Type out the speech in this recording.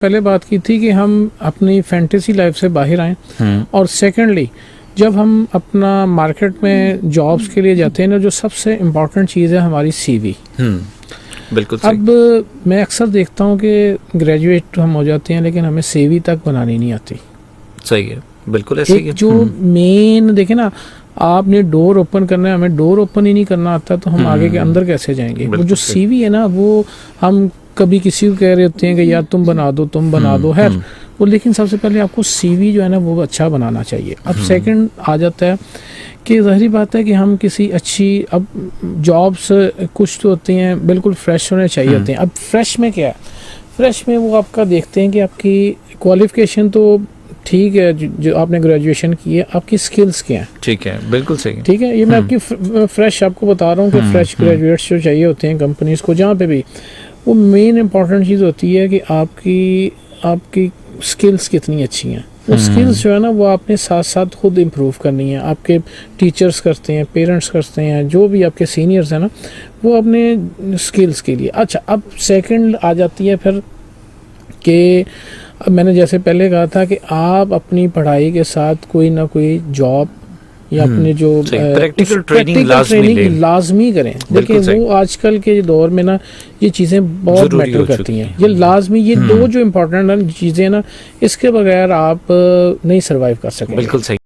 पहले बात की थी कि हम अपनी फैंटेसी लाइफ से बाहर आएं, और सेकेंडली जब हम अपना मार्केट में जॉब्स के लिए जाते हैं ना, जो सबसे इम्पॉर्टेंट चीज़ है हमारी सीवी। बिल्कुल सही। अब मैं अक्सर देखता हूँ कि ग्रेजुएट हम हो जाते हैं लेकिन हमें सीवी तक बनानी नहीं आती। सही है, बिल्कुल ऐसे ही है। जो मेन देखे ना, आपने डोर ओपन करना है, हमें डोर ओपन ही नहीं करना आता तो हम आगे के अंदर कैसे जाएंगे। वो जो सीवी है ना, वो हम कभी किसी को कह रहे होते हैं कि यार तुम बना दो, तुम बना दो, है वो, लेकिन सबसे पहले आपको सीवी जो है ना वो अच्छा बनाना चाहिए। अब सेकंड आ जाता है कि ज़ाहिर बात है कि हम किसी अच्छी, अब जॉब्स कुछ तो होती हैं बिल्कुल फ्रेश होने चाहिए होते हैं। अब फ्रेश में क्या है, फ्रेश में वो आपका देखते हैं कि आपकी क्वालिफिकेशन तो ठीक है, जो आपने ग्रेजुएशन की है, आपकी स्किल्स क्या हैं। ठीक है, बिल्कुल सही। ठीक है, ये मैं आपकी फ्रेश आपको बता रहा हूँ कि फ्रेश ग्रेजुएट्स जो चाहिए होते हैं कंपनीज को, जहाँ पे भी, वो मेन इंपॉर्टेंट चीज़ होती है कि आपकी स्किल्स कितनी अच्छी हैं। वो स्किल्स जो है ना वो आपने साथ साथ खुद इम्प्रूव करनी है। आपके टीचर्स करते हैं, पेरेंट्स करते हैं, जो भी आपके सीनियर्स हैं ना, वो अपने स्किल्स के लिए। अच्छा, अब सेकंड आ जाती है फिर कि मैंने जैसे पहले कहा था कि आप अपनी पढ़ाई के साथ कोई ना कोई जॉब या अपने जो प्रैक्टिकल ट्रेनिंग लाजमी करें। देखिए वो आजकल के दौर में ना ये चीज़ें बहुत मैटर करती हैं। ये लाजमी, ये दो जो इम्पोर्टेंट चीज़ें ना, इसके बगैर आप नहीं सर्वाइव कर सकेंगे। बिल्कुल सही।